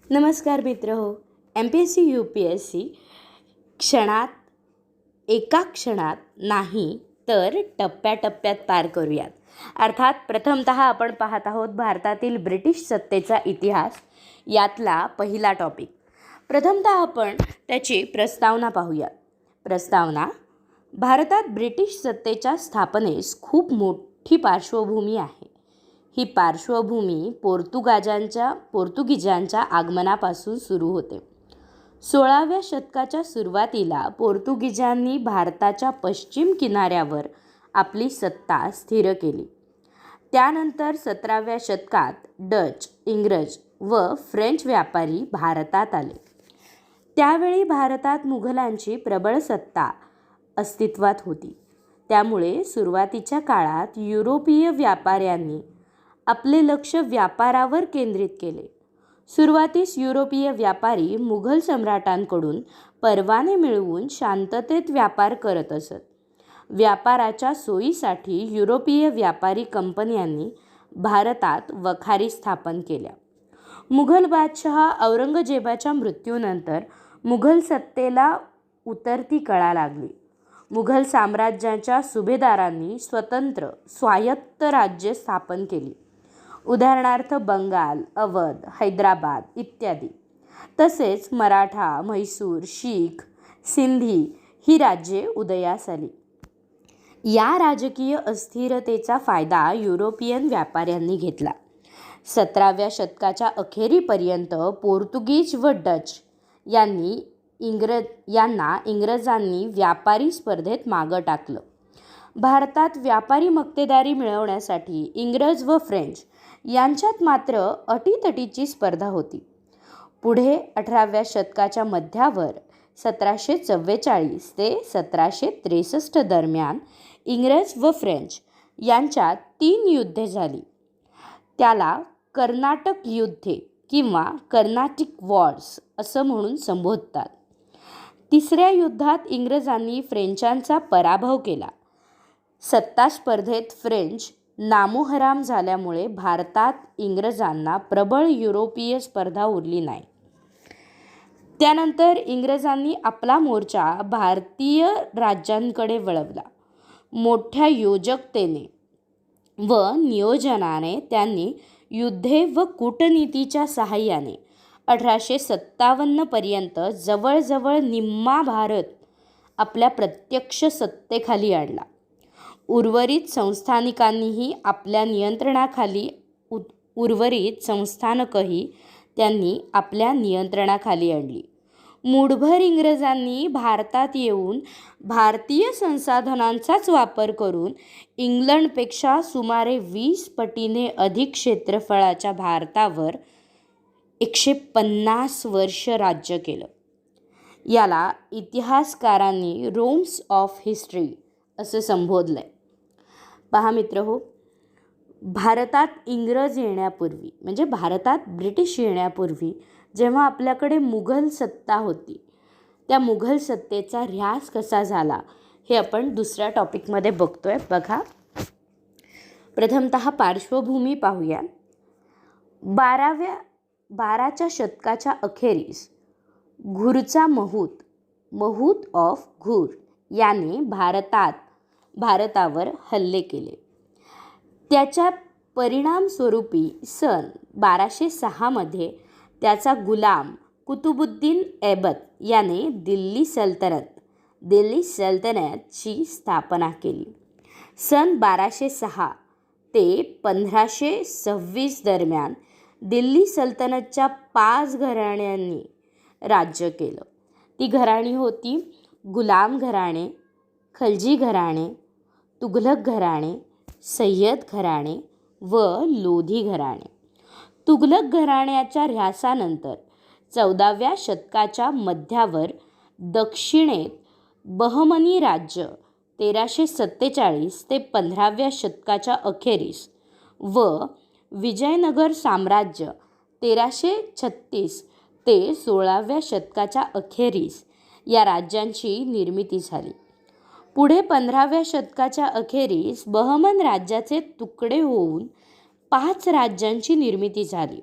नमस्कार मित्र हो. MPSC UPSC क्षणात एका क्षणात नाही तर टप्प्याटप्प्यात पार करूयात. अर्थात प्रथमतः आपण पाहत आहोत भारतातील ब्रिटिश सत्तेचा इतिहास, यातला पहिला टॉपिक. प्रथमतः आपण त्याची प्रस्तावना पाहूयात. प्रस्तावना: भारतात ब्रिटिश सत्तेच्या स्थापनेस खूप मोठी पार्श्वभूमी आहे. ही पार्श्वभूमी पोर्तुगीजांच्या आगमनापासून सुरू होते. 16व्या शतकाच्या सुरुवातीला पोर्तुगीजांनी भारताच्या पश्चिम किनाऱ्यावर आपली सत्ता स्थिर केली. त्यानंतर 17व्या शतकात डच, इंग्रज व फ्रेंच व्यापारी भारतात आले. त्यावेळी भारतात मुघलांची प्रबळ सत्ता अस्तित्वात होती. त्यामुळे सुरुवातीच्या काळात युरोपीय व्यापाऱ्यांनी आपले लक्ष व्यापारावर केंद्रित केले. सुरुवातीस युरोपीय व्यापारी मुघल सम्राटांकडून परवाने मिळवून शांततेत व्यापार करत असत. व्यापाराच्या सोयीसाठी युरोपीय व्यापारी कंपन्यांनी भारतात वखारी स्थापन केल्या. मुघल बादशहा औरंगजेबाच्या मृत्यूनंतर मुघल सत्तेला उतरती कळा लागली. मुघल साम्राज्याच्या सुभेदारांनी स्वतंत्र स्वायत्त राज्य स्थापन केली. उदाहरणार्थ बंगाल, अवध, हैदराबाद इत्यादी. तसेच मराठा, म्हैसूर, शीख, सिंधी ही राज्ये उदयास आली. या राजकीय अस्थिरतेचा फायदा युरोपियन व्यापाऱ्यांनी घेतला. 17व्या शतकाच्या अखेरीपर्यंत पोर्तुगीज व डच यांना इंग्रजांनी व्यापारी स्पर्धेत मागं टाकलं. भारतात व्यापारी मक्तेदारी मिळवण्यासाठी इंग्रज व फ्रेंच यांच्यात मात्र अटीतटीची स्पर्धा होती. पुढे 18व्या शतकाच्या मध्यावर 1744 ते 1763 दरम्यान इंग्रज व फ्रेंच यांच्यात 3 युद्धे झाली. त्याला कर्नाटक युद्धे किंवा कर्नाटिक वॉर्स असं म्हणून संबोधतात. तिसऱ्या युद्धात इंग्रजांनी फ्रेंचांचा पराभव केला. सत्ता स्पर्धेत फ्रेंच नामोहराम झाल्यामुळे भारतात इंग्रजांना प्रबळ युरोपीय स्पर्धा उरली नाही. त्यानंतर इंग्रजांनी आपला मोर्चा भारतीय राज्यांकडे वळवला. मोठ्या योजकतेने व नियोजनाने त्यांनी युद्धे व कूटनीतीच्या सहाय्याने 1857 पर्यंत जवळजवळ निम्मा भारत आपल्या प्रत्यक्ष सत्तेखाली आणला. उर्वरित संस्थानिकांनीही आपल्या नियंत्रणाखाली आणली. मूठभर इंग्रजांनी भारतात येऊन भारतीय संसाधनांचाच वापर करून इंग्लंडपेक्षा सुमारे 20 पटीने अधिक क्षेत्रफळाच्या भारतावर 150 वर्ष राज्य केलं. याला इतिहासकारांनी रोम्स ऑफ हिस्ट्री असं संबोधलंय. पहा मित्र हो, भारतात इंग्रज येण्यापूर्वी म्हणजे भारतात ब्रिटिश येण्यापूर्वी जेव्हा आपल्याकडे मुघल सत्ता होती, त्या मुघल सत्तेचा ऱ्हास कसा झाला हे आपण दुसऱ्या टॉपिकमध्ये बघतोय. बघा, प्रथमतः पार्श्वभूमी पाहूया. 12व्या शतकाच्या अखेरीस घुरचा महूत ऑफ घुर याने भारतावर हल्ले केले. त्याच्या परिणामस्वरूपी सन 1206 मध्ये त्याचा गुलाम कुतुबुद्दीन ऐबक याने दिल्ली सल्तनतची स्थापना केली. सन 1206 ते 1526 दरम्यान दिल्ली सल्तनतच्या 5 घराण्यांनी राज्य केलं. ती घराणी होती गुलाम घराणे, खलजी घराणे, तुघलक घराणे, सय्यद घराणे व लोधी घराणे. तुघलक घराण्याच्या ऱ्हासानंतर 14व्या शतकाच्या मध्यावर दक्षिणेत बहमनी राज्य 1347 ते 15व्या शतकाच्या अखेरीस व विजयनगर साम्राज्य 1336 ते 16व्या शतकाच्या अखेरीस या राज्यांची निर्मिती झाली. पुढे 15व्या शतकाच्या अखेरीस बहमन राज्याचे तुकडे होऊन 5 राज्यांची निर्मिती झाली.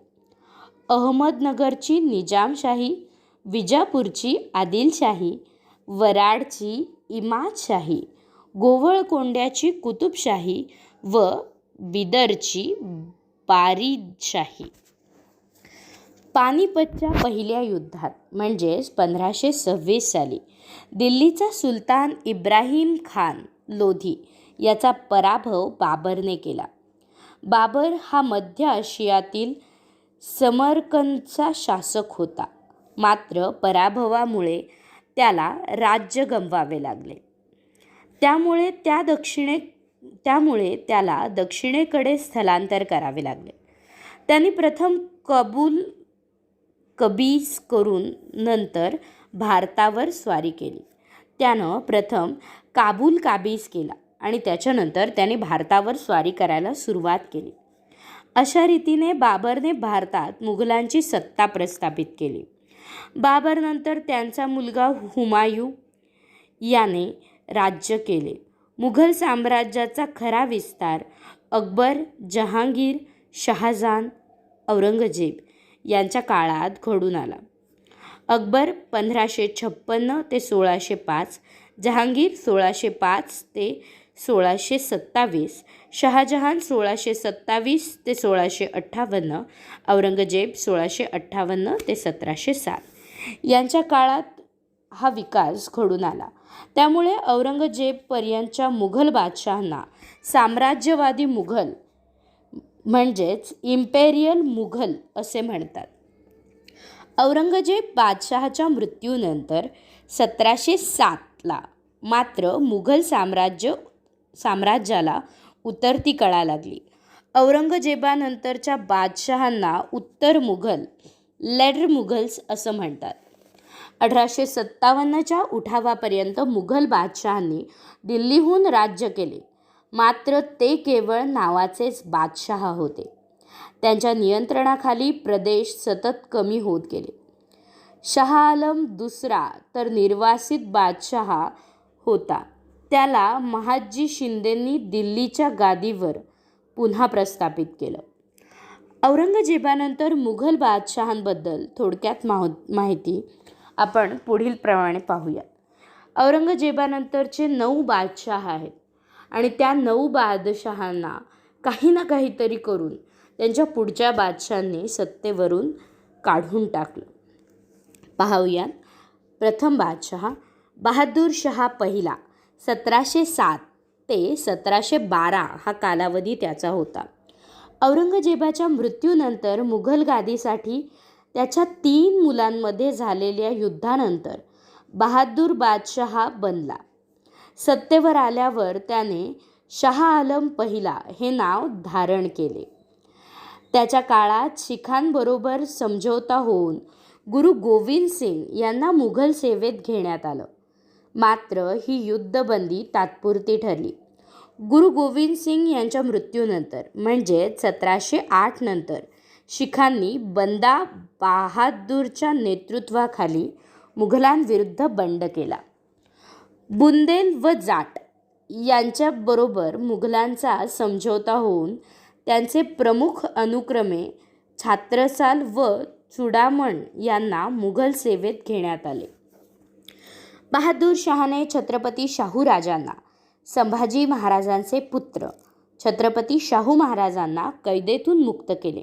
अहमदनगरची निजामशाही, विजापूरची आदिलशाही, वराडची इमादशाही, गोवळकोंड्याची कुतुबशाही व बिदरची बारीदशाही. पानिपतच्या पहिल्या युद्धात म्हणजेच 1526 साली दिल्लीचा सुलतान इब्राहिम खान लोधी याचा पराभव बाबरने केला. बाबर हा मध्य आशियातील समरकंदचा शासक होता. मात्र पराभवामुळे त्याला राज्य गमवावे लागले. त्यामुळे त्याला दक्षिणेकडे स्थलांतर करावे लागले. त्यांनी प्रथम कबीज करून नंतर भारतावर स्वारी केली. त्यानं प्रथम काबूल काबीज केला आणि त्याच्यानंतर त्याने भारतावर स्वारी करायला सुरुवात केली. अशा रीतीने बाबरने भारतात मुघलांची सत्ता प्रस्थापित केली. बाबरनंतर त्यांचा मुलगा हुमायूँ याने राज्य केले. मुघल साम्राज्याचा खरा विस्तार अकबर, जहांगीर, शहाजहान, औरंगजेब यांच्या काळात घडून आला. अकबर 1556 ते 1605, जहांगीर 1605 ते 1627, शहाजहान 1627 ते 1658, औरंगजेब 1658 ते 1707 यांच्या काळात हा विकास घडून आला. त्यामुळे औरंगजेबपर्यंतच्या मुघल बादशहांना साम्राज्यवादी मुघल म्हणजेच इम्पेरियल मुघल असे म्हणतात. औरंगजेब बादशहाच्या मृत्यूनंतर 1707ला मात्र मुघल साम्राज्याला उतरती कळा लागली. औरंगजेबानंतरच्या बादशहांना उत्तर मुघल, लेटर मुघल्स असं म्हणतात. 1857च्या उठावापर्यंत मुघल बादशहांनी दिल्लीहून राज्य केले. मात्र ते केवळ नावाचेच बादशहा होते. त्यांच्या नियंत्रणाखाली प्रदेश सतत कमी होत गेले. शाह आलम दुसरा तर निर्वासित बादशहा होता. त्याला महादजी शिंदेंनी दिल्लीच्या गादीवर पुन्हा प्रस्थापित केलं. औरंगजेबानंतर मुघल बादशहांबद्दल थोडक्यात माहिती आपण पुढील प्रमाणे पाहूया. औरंगजेबानंतरचे 9 बादशहा आहेत आणि त्या 9 बादशहांना काही ना काहीतरी करून त्यांच्या पुढच्या बादशहांनी सत्तेवरून काढून टाकलं. पाहूया. प्रथम बादशहा बहादूर शहा पहिला 1707 ते 1712 हा कालावधी त्याचा होता. औरंगजेबाच्या मृत्यूनंतर मुघल गादीसाठी त्याच्या 3 मुलांमध्ये झालेल्या युद्धानंतर बहादूर बादशहा बनला. सत्तेवर आल्यावर त्याने शाह आलम पहिला हे नाव धारण केले. त्याच्या काळात शिखांबरोबर समझोता होऊन गुरु गोविंद सिंग यांना मुघल सेवेत घेण्यात आलं. मात्र ही युद्धबंदी तात्पुरती ठरली. गुरु गोविंद सिंग यांच्या मृत्यूनंतर म्हणजे 1708 नंतर शिखांनी बंदा बहादूरच्या नेतृत्वाखाली मुघलांविरुद्ध बंड केला. बुंदेल व जाट यांच्याबरोबर मुघलांचा समझोता होऊन त्यांचे प्रमुख अनुक्रमे छत्रसाल व चुडामण यांना मुघल सेवेत घेण्यात आले. बहादूर शहाने छत्रपती शाहू राजांना, संभाजी महाराजांचे पुत्र छत्रपती शाहू महाराजांना कैदेतून मुक्त केले.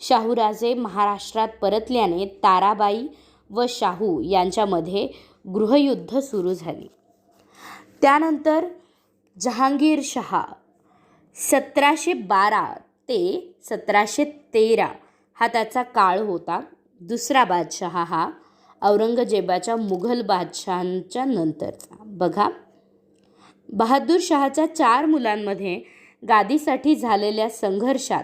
शाहूराजे महाराष्ट्रात परतल्याने ताराबाई व शाहू यांच्यामध्ये गृहयुद्ध सुरू झाले. त्यानंतर जहांगीर शहा 1712 ते 1713 हा त्याचा काळ होता. दुसरा बादशहा हा औरंगजेबाच्या मुघल बादशहांच्या नंतरचा. बघा, बहादूर शहाच्या 4 मुलांमध्ये गादीसाठी झालेल्या संघर्षात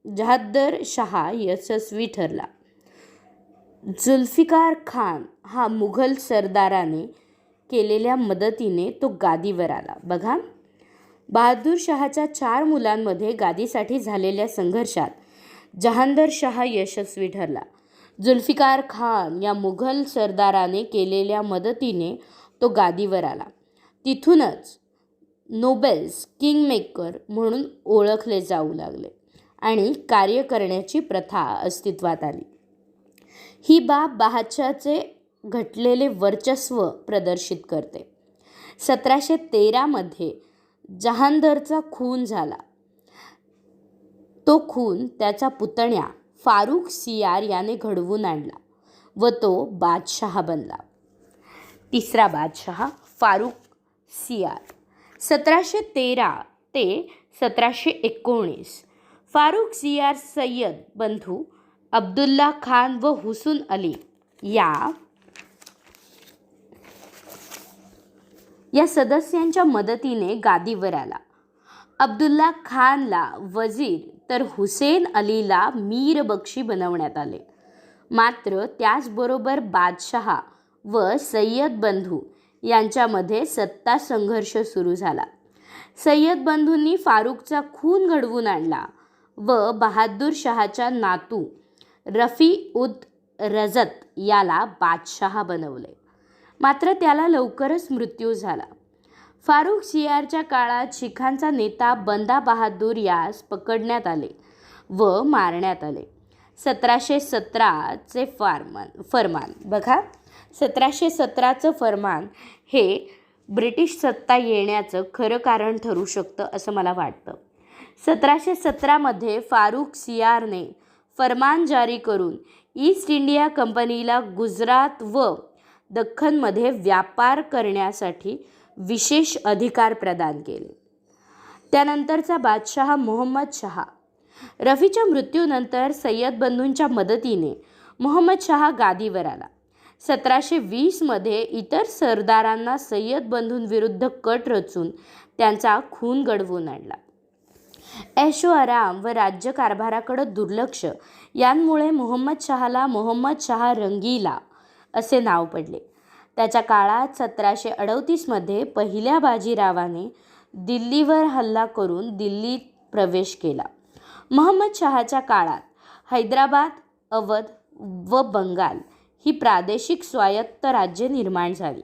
जहादर शहा यशस्वी ठरला. जुल्फिकार खान हा मुघल सरदाराने केलेल्या मदतीने तो गादीवर आला. बघा, बहादूर शहाच्या 4 मुलांमध्ये गादीसाठी झालेल्या संघर्षात जहांदर शहा यशस्वी ठरला. जुल्फिकार खान या मुघल सरदाराने केलेल्या मदतीने तो गादीवर आला. तिथूनच नोबेल्स किंगमेकर म्हणून ओळखले जाऊ लागले. आणि कार्य करण्याची प्रथा अस्तित्वात आली. ही बाब बादशहाचे घटलेले वर्चस्व प्रदर्शित करते. 1713 जहांगीरचा खून झाला. तो खून त्याचा पुतण्या फारुख सियार याने घडवून आणला व तो बादशहा बनला. तिसरा बादशहा फारुख सियार. 1713 ते 1719 फारुख सियार सय्यद बंधू अब्दुल्ला खान व हुसून अली या सदस्यांच्या मदतीने गादीवर आला. अब्दुल्ला खानला वजीर तर हुसेन अलीला मीर बक्षी बनवण्यात आले. मात्र त्याचबरोबर बादशहा व सय्यद बंधू यांच्यामध्ये सत्ता संघर्ष सुरू झाला. सय्यद बंधूंनी फारुखचा खून घडवून आणला व बहादूर शहाच्या नातू रफी उद रजत याला बादशहा बनवले. मात्र त्याला लवकरच मृत्यू झाला. फारुख सियारच्या काळात शिखांचा नेता बंदा बहादूर यास पकडण्यात आले व मारण्यात आले. 1717चे फरमान बघा. 1717चं फरमान हे ब्रिटिश सत्ता येण्याचं खरं कारण ठरू शकतं असं मला वाटतं. 1717 फारुख सियारने फरमान जारी करून ईस्ट इंडिया कंपनीला गुजरात व दख्खनमध्ये व्यापार करण्यासाठी विशेष अधिकार प्रदान केले. त्यानंतरचा बादशहा मोहम्मद शहा. रफीच्या मृत्यूनंतर सय्यद बंधूंच्या मदतीने मोहम्मद शहा गादीवर आला. 1720 इतर सरदारांना सय्यद बंधूंविरुद्ध कट रचून त्यांचा खून घडवून आणला. ऐशो आराम व राज्यकारभाराकडे दुर्लक्ष यांमुळे मोहम्मद शहाला मोहम्मद शहा रंगीला असे नाव पडले. त्याच्या काळात 1738 पहिल्या बाजीरावाने दिल्लीवर हल्ला करून दिल्लीत प्रवेश केला. मोहम्मद शहाच्या काळात हैदराबाद, अवध व बंगाल ही प्रादेशिक स्वायत्त राज्ये निर्माण झाली.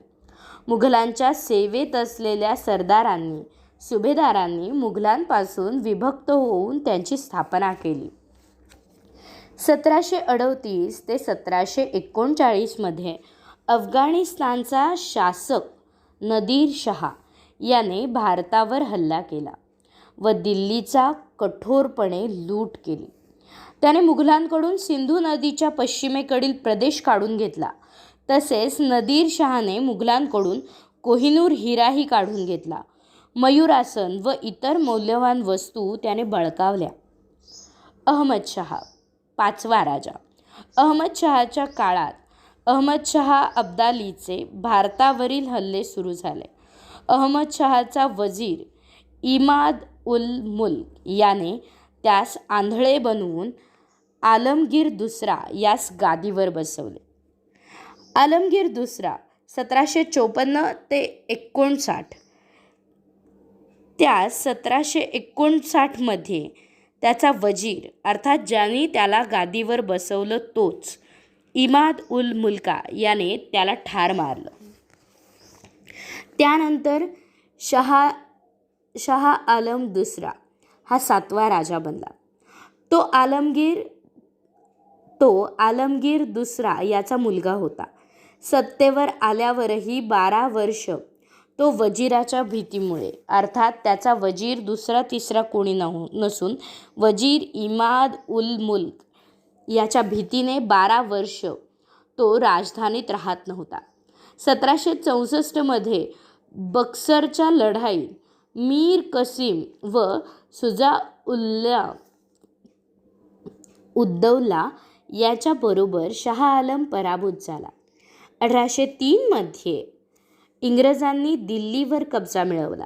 मुघलांच्या सेवेत असलेल्या सरदारांनी सुभेदारांनी मुघलांपासून विभक्त होऊन त्यांची स्थापना केली. 1738 ते 1739 अफगाणिस्तानचा शासक नदीर शहा याने भारतावर हल्ला केला व दिल्लीचा कठोरपणे लूट केली. त्याने मुघलांकडून सिंधू नदीच्या पश्चिमेकडील प्रदेश काढून घेतला. तसेच नदीर शहाने मुघलांकडून कोहिनूर हिराही काढून घेतला. मयूरासन व इतर मौल्यवान वस्तू त्याने बळकावल्या. अहमद शहा, पाचवा राजा. अहमद शहाच्या काळात अहमद शहा अब्दालीचे भारतावरील हल्ले सुरू झाले. अहमद शहाचा वजीर इमाद उल मुल्क याने त्यास आंधळे बनवून आलमगीर दुसरा यास गादीवर बसवले. आलमगीर दुसरा 1754 ते 59 त्यास 1759 त्याचा वजीर अर्थात ज्यांनी त्याला गादीवर बसवलं तोच इमाद उल मुल्का याने त्याला ठार मारलं. त्यानंतर शाह आलम दुसरा हा 7वा राजा बनला. तो आलमगीर दुसरा याचा मुलगा होता. सत्तेवर आल्यावरही 12 वर्ष तो वजीराच्या भीतीमुळे अर्थात त्याचा वजीर दुसरा तिसरा कोणी नसून वजीर इमाद उल मुल्क याच्या भीतीने 12 वर्ष तो राजधानीत राहत नव्हता. 1764 बक्सरच्या लढाईत मीर कसीम व उद्दौला याच्याबरोबर शाह आलम पराभूत झाला. 1803 इंग्रजांनी दिल्लीवर कब्जा मिळवला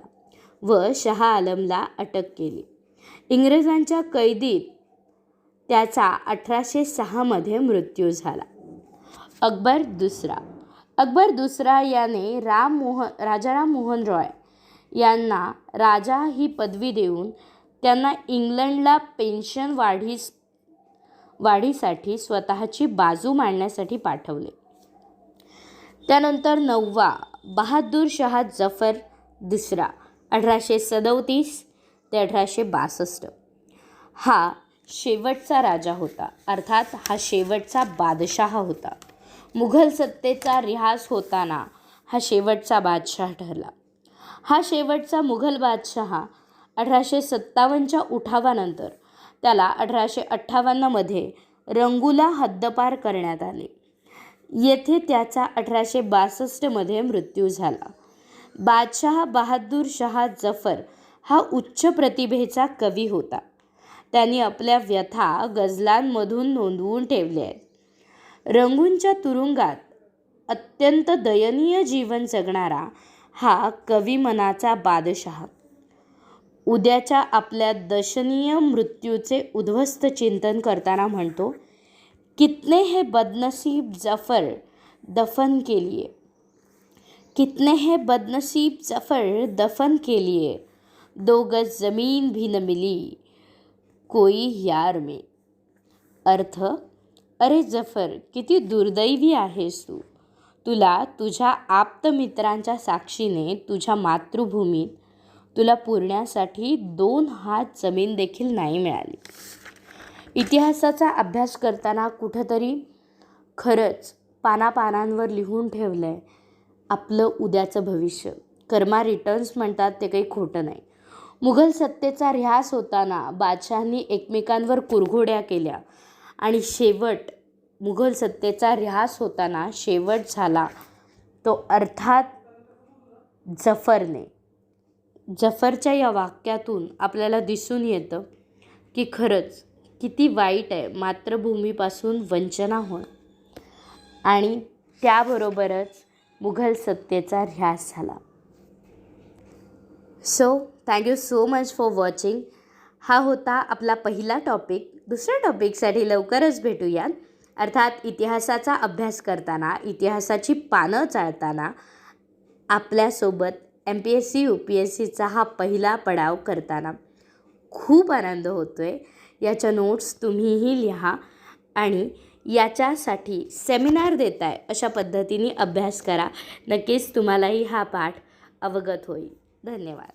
व शाह आलमला अटक केली. इंग्रजांच्या कैदीत त्याचा 1806 मृत्यू झाला. अकबर दुसरा याने राजाराम मोहन रॉय यांना राजा ही पदवी देऊन त्यांना इंग्लंडला पेन्शन वाढीसाठी स्वतःची बाजू मांडण्यासाठी पाठवले. त्यानंतर 9वा बहादूर शाह जफर दुसरा 1837 ते 1862 हा शेवटचा राजा होता, अर्थात हा शेवटचा बादशाह होता. मुघल सत्तेचा ऱ्हास होताना हा शेवटचा बादशाह ठरला. हा शेवटचा मुघल बादशाह 1857च्या उठावानंतर त्याला 1858मध्ये रंगूला हद्दपार करण्यात आले. येथे त्याचा 1862मध्ये मृत्यू झाला. बादशाह बहादूर शाह जफर हा उच्च प्रतिभेचा कवी होता. त्यांनी आपल्या व्यथा गझलांमधून नोंदवून ठेवल्या आहेत. रंगूंच्या तुरुंगात अत्यंत दयनीय जीवन जगणारा हा कविमनाचा बादशाह उद्याच्या आपल्या दशनीय मृत्यूचे उद्ध्वस्त चिंतन करताना म्हणतो, कितने है बदनसीब जफर दफन के लिए, कितने है बदनसीब जफर दफन के लिए, 2 गज जमीन भी न मिली कोई यार में. अर्थ, अरे जफर, किती दुर्दैवी आहेस तू. तुला तुझ्या आप्तमित्रांच्या साक्षीने तुझ्या मातृभूमीत तुला पुरण्यासाठी 2 हात जमीन देखील नाही मिळाली. इतिहासाचा अभ्यास करताना कुठंतरी खरंच पानापानांवर लिहून ठेवलं आहे आपलं उद्याचं भविष्य. कर्मा रिटर्न्स म्हणतात ते काही खोटं नाही. मुघल सत्तेचा ऱ्हास होताना बादशहांनी एकमेकांवर कुरघोड्या केल्या आणि शेवट मुघल सत्तेचा ऱ्हास होताना शेवट झाला तो अर्थात जफरने. जफरच्या या वाक्यातून आपल्याला दिसून येतं की खरंच किती वाईट आहे मातृभूमीपासून वंचना होणं. आणि त्याबरोबरच मुघल सत्तेचा ऱ्हास झाला. So thank you so much for watching. हा होता आपला पहिला टॉपिक. दुसऱ्या टॉपिकसाठी लवकरच भेटूयात. अर्थात इतिहासाचा अभ्यास करताना, इतिहासाची पानं चाळताना आपल्यासोबत MPSC UPSCचा हा पहिला पडाव करताना खूप आनंद होतो आहे. याच्या नोट्स तुम्हीही लिहा आणि याच्यासाठी सेमिनार देताय अशा पद्धतीने अभ्यास करा. नक्कीच तुम्हालाही हा पाठ अवगत होईल. धन्यवाद.